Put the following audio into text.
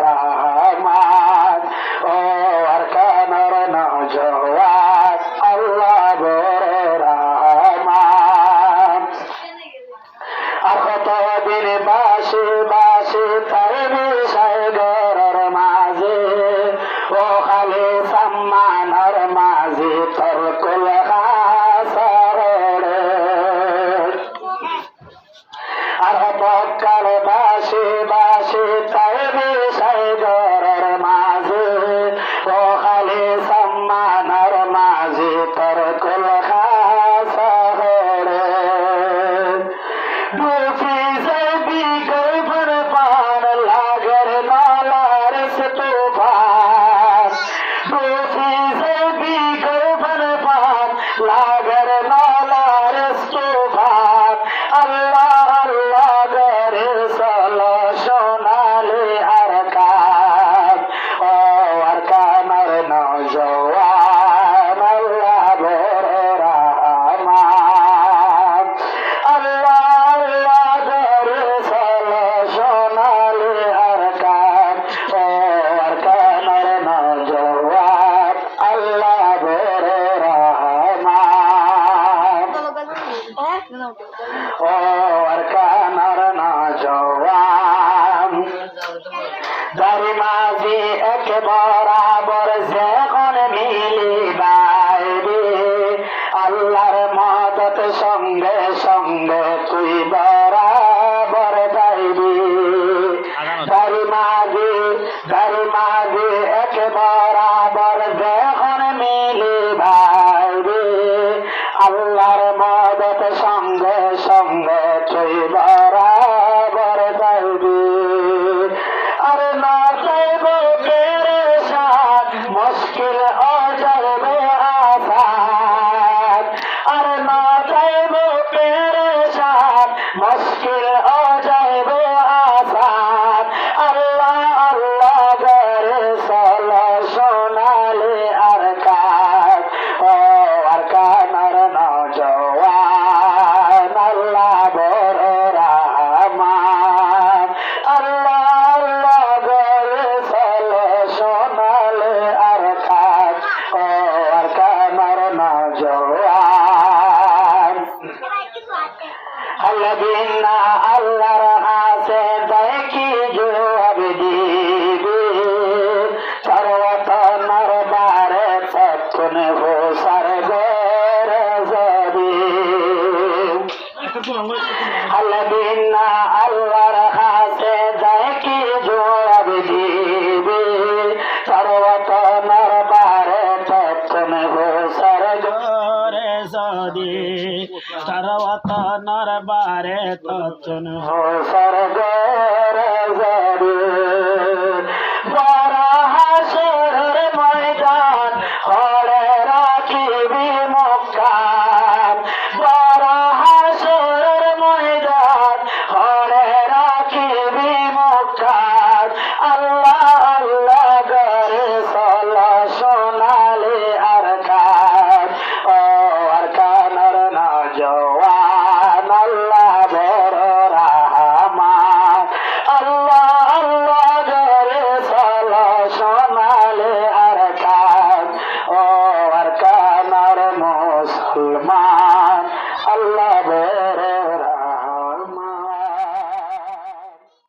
রহমান ও আরকানের নওজওয়ান আল্লাহ বড় রহমান। আর কতদিন বাসি বাসি তার বিষয় গরর মাঝে ও খালি সম্মানের মাঝে তোর কুল হাসরে। আর বকাল বাসি বাসি তার বিষয় গরর মাঝে ও খালি সম্মানের মাঝে তোর কুল হাসরে। लागर नालार स्तूफान अल्लाह अल्लाह करे सलो सोनाले अरकान ओ अरकान नौजवान अल्लाह बड़े रहमान अल्लाह अल्लाह करे सलो सोनाले अरकान ओ अरकान नौजवान अल्लाह बड़े ও আরকানের নওজওয়ান দাড়ি মাঝি এক বরাবর যখন মিলি বাইবে আল্লাহর মদত সঙ্গে সঙ্গে তুই বরাবর যাইবি। দাড়ি মাঝি এক বরাবর যখন মিলি বাইবে আল্লাহর মদত সঙ্গে সঙ্গে তুই বরাবর যাইবি। আর না যাইব পেরেশান মুশকিল ও যাইবে আসান। আর না যাইব পেরেশান মুশকিল ও যাইবে আসান। আল্লাহ আল্লাহ করে চলো সোনালি আরকান ও আরকানের নওজওয়ান আল্লাহ বড় রহমান আল্লাহ আল্লাহ করে চলো সোনালি আরকান ও আরকানের নওজওয়ান। আল্লাদিনা আল্লাহর হাসে দেখি জবাব দিবি সর্বত নরবারে তখন হোসার গরে যাবি। আল্লাদিনা আল্লাহর হাসে দেখি জবাব দিবি সর্বত নরবারে তখন হোসার গরে যাবি। সর্বত নরবারে তখন হোসার গরে